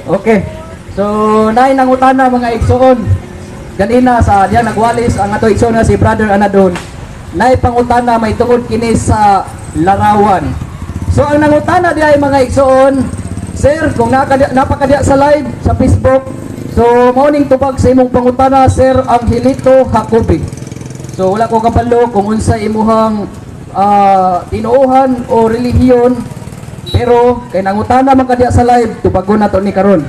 Okay. So, naay nangutana mga igsoon. Ganina sa diyan nagwalis ang ato igsoon nga si Brother Anadon. Naay pangutana may tungod kini sa larawan. So, ang nangutana diay mga igsoon, sir, kung napakadya sa live sa Facebook, so morning tubag sa imong pangutana, Sir Angelito Jacobi. So, wala ko kabalo kung unsa imuhang tinuohan o relihiyon, pero kay nangutana man kadya sa live tubagon nato ni karon.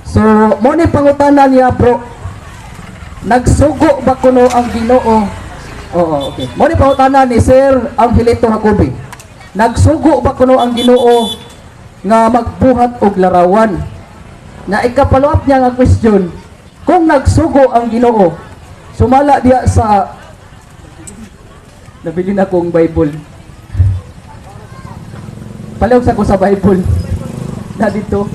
So mo ni pangutana niya, bro, nagsugo ba kuno ang Ginoo? Oo, okay. Mo ni pangutana ni Sir Angelito Jacobi, nagsugo ba kuno ang Ginoo nga magbuhat og larawan? Na ikapalawap niya nga question, kung nagsugo ang Ginoo, sumala diya sa nabili na kong Bible. Palawag sa ko sa Bible. Na dito.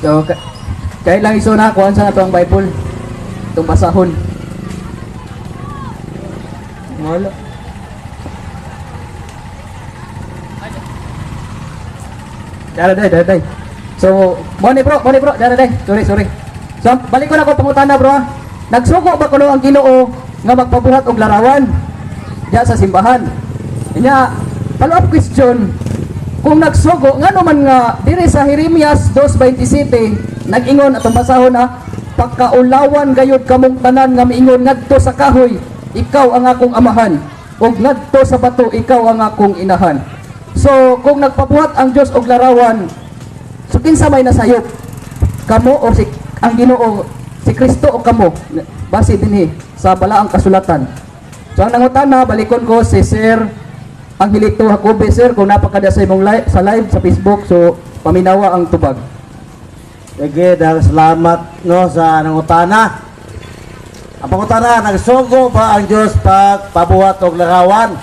So, kaya lang iso na kuhan sa nato ang Bible. Itong basahon. Wala. Daray. So, money bro, daray. Sorry. So, balik ko na ko pangutana bro. Nagsugo ba kuno ang Ginoo nga magpabuhat og larawan diya sa simbahan? Inya, follow-up question. Kung nagsugo, ngano man nga diri sa Jeremias 2:27 nag-ingon atong basahon na pagkaulawan gayud kamong tanan nga miingon ngadto sa kahoy, ikaw ang akong amahan, ug ngadto sa bato, ikaw ang akong inahan. So, kung nagpabuhat ang Diyos og larawan, so kinsa may nasayop? Kamo o si ang Ginoo, si Kristo o kamo? Base dinhi sa balaang kasulatan. So, ang nangutana, balikon ko si Sir Angelito Jacobi, sir, kung napakada sa imong live sa Facebook, so paminawa ang tubag. Sige, dahil salamat no sa nangutana. Ang pangutana, nagsugo ba ang Diyos pag pabuhat og larawan?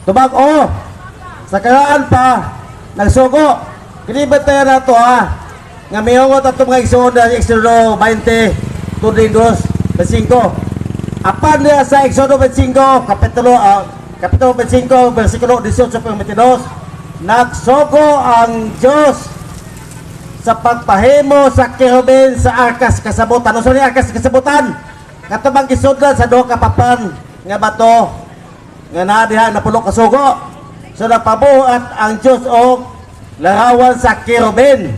Tubag, sa karaan pa, nagsugo. Kinibat tayo na ito, nga mayungot at mga igsoon na Exodo 20, 22, 5. Apan niya sa Exodo 25, kapitulo 25, versikulo 18-22, nagsugo ang Diyos sa pagpahimo sa kerubin sa arkas kasabutan. Ano sa arkas kasabutan? Katubang gisudlan sa duha ka papan nga bato nga naa diha napulo ka sugo. So napabuhat ang Diyos og larawan sa kerubin.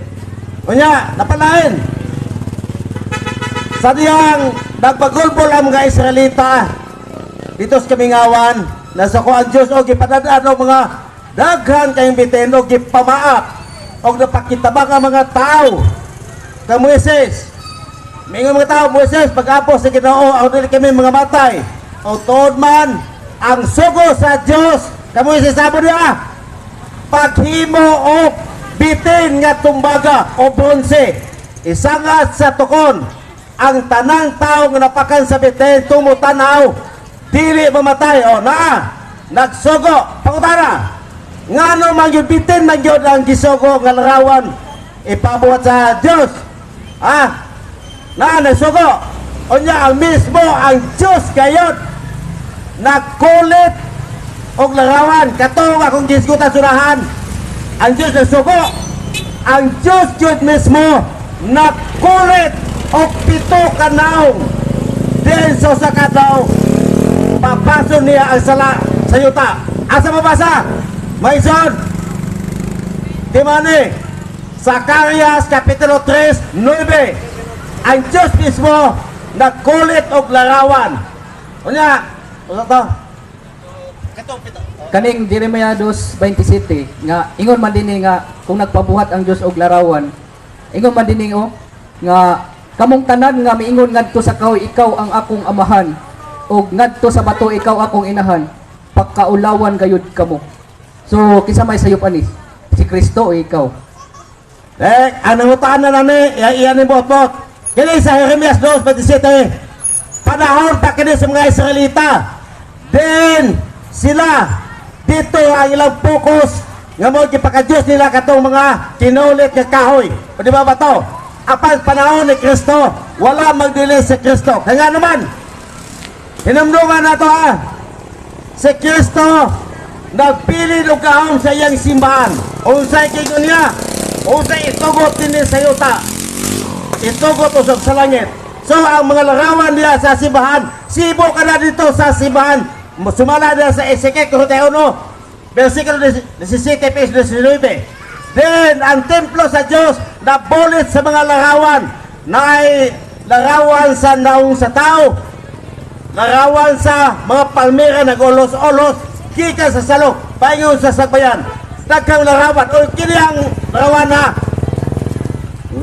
Unya, napalain. Sa diyang nagpagulbol ang mga Israelita dito sa Kamingawan, nasa ko ang Diyos og ipadadaan og mga daghan kayong bitin og gipamaak og napakitabang ang mga tao kay Moises. Mingon mga tao, Moises, pag-apos sa Ginoo, ang dili kami mga matay. O tuod man ang sugo sa Dios, kamo isasabi niya, paghimo o bitin nga tumbaga o bronze, isangat sa tukon, ang tanang tao nga napakan sa bitin, tumutanaw, dili mamatay. O nagsugo, pangutana, nga no man yung bitin, man yun ang gisugo nga larawan, ipabuhat sa Diyos. Nagsugo, o niya ang mismo, ang Diyos kayon, nagkulit og larawan katong akong gisgutan surahan. Ang Diyos na sugo, ang Diyos Diyos mismo nagkulit og 7 kanaw din sa kanaw papaso niya ang sala sa yuta. Asa mabasa? Maison di mani Zacarias kapitulo 3:9, ang Diyos mismo nagkulit og larawan. Unya kaning Jeremias 2:27 nga ingon man dinhi nga kung nagpabuhat ang Dios og larawan, ingon man dinhi nga kamong tanan nga miingon ngadto sa kahoy, ikaw ang akong amahan, og ngadto sa bato, ikaw akong inahan, pagkaulawan gayud kamo. So kinsa may sayop ani, si Kristo o ikaw? Anong utana na ni iyan ni botot kini sa Jeremias 2:27, panahon pa kini sa mga Israelita. Then sila dito ang ilang focus nga mo gipaka-Diyos nila katong mga kinulit nga kahoy. O di ba ba to? apan panahon ni Kristo, wala magdili si Kristo. Kaya nga naman, hinumdungan na to ha. Si Kristo, nagpili ng kahong sa iyang simbahan. Unsay kigon niya, unsay itugot din sa yuta. Itugot usog sa langit. So, ang mga larawan niya sa simbahan, sibo ka na dito sa simbahan. Sumala na sa Ezekiel 41, versikulo 17, page 19. Then, ang templo sa Diyos, nabulit sa mga larawan, na ay larawan sa naong sa tao, larawan sa mga palmera nag-ulos-ulos, kika sa salok, paingon sa sagbayan. Daghang larawan, o kini ang larawan na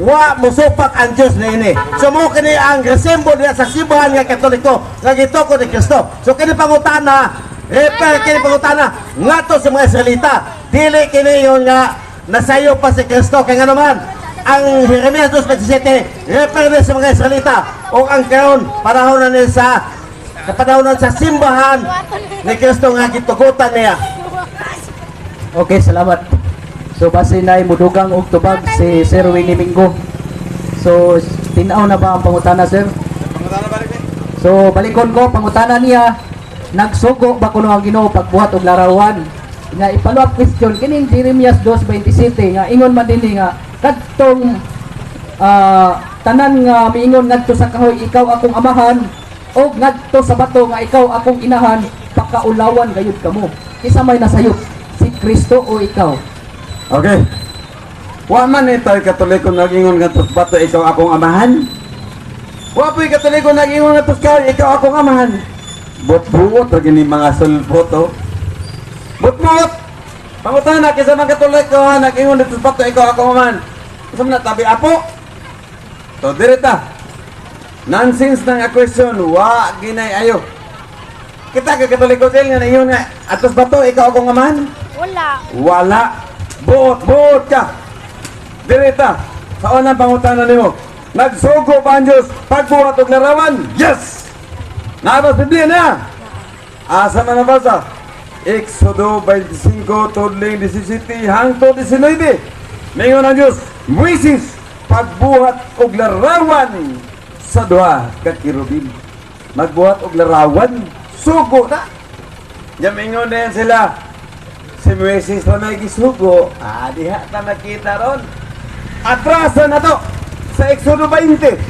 wa musupak ang Diyos na ini. So mo kini ang resemble niya sa simbahan nga Katoliko nga gituko ni Kristo. So kini pangutana, kini pangutana ngadto sa mga Israelita. Dili kini yon nga nasayo pa si Kristo kay nga naman ang Jeremias 2:27 refer sa mga Israelita o ang karon panahon na ni sa kapanahon sa simbahan ni Kristo nga gitugutan niya. Okay, salamat. So base na mudugang og tubag si Sir Winnie Mingo. So tinaw na ba ang pangutana, sir? So balikon ko pangutana niya, nagsugo ba kuno ang Ginoo pagbuhat og larawan? Nga ipalwa question kining Jeremias 2:27 nga ingon man dinhi nga kadtong tanan nga miingon ngadto sa kahoy ikaw akong amahan o ngadto sa bato nga ikaw akong inahan pakaulawan gayud kamo. Kisa may nasayop, si Kristo o ikaw? Okay. Wa man ito Katoliko nag-ingon nga tos bato ikaw akong amahan. Wa po'y Katoliko nag-ingon nga tos kahoy ikaw akong amahan. Bot-buot lagi ni mga sulboto. Bot-buot. Pangutana kisa mga Katoliko ha nag-ingon nga tos bato ikaw akong amahan. Kasi na tabi apo. To direta. Nonsense na nga question. Wa ginay ayo. Kita ka Katoliko din nga nag-ingon nga atos bato ikaw akong amahan. Wala. Buot ka. Direta. Sa unang pangutana nimo. Nagsugo ba ang Diyos pagbuhat og larawan? Yes! Nabas Biblia na. Asa man nabasa? Exodo 25, tudling 17, hangtod 19. Mingon ang Diyos, Moises, pagbuhat og larawan sa duha ka kirubin. Magbuhat og larawan, sugo na. Mingon din sila, si Moises pa may gisugo, diha ta nakita ron. Atrasa na to sa Exodo 20,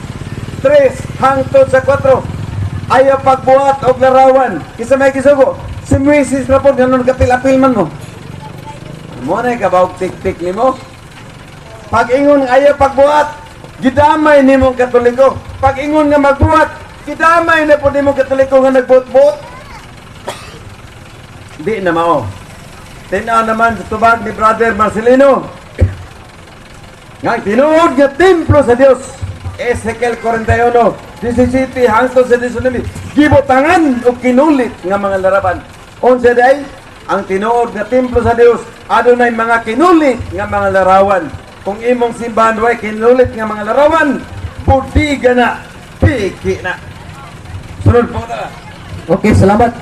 3 hangtod sa 4. Ayaw pagbuhat og larawan. Kisa may gisugo, si Moises na po ganun kapil-apil man mo. Mo na kabaw tik-tik nimo. Pag ingon ayaw pagbuhat, gidamay nimo Katoliko. Pag ingon nga magbuhat, gidamay na po nimo Katoliko nga nagbuot-buot. Di na mao. Tinaw naman sa tubag ni Brother Marcelino. Nga tinuod nga templo sa Dios. Ezekiel 41, 17 hangtod sa 19. Gibutangan o kinulit nga mga larawan. Unsa day ang tinuod nga templo sa Dios adunay mga kinulit nga mga larawan. Kung imong simbahan way kinulit nga mga larawan, budiga na, piki na. Sunod po ta. Okay, salamat.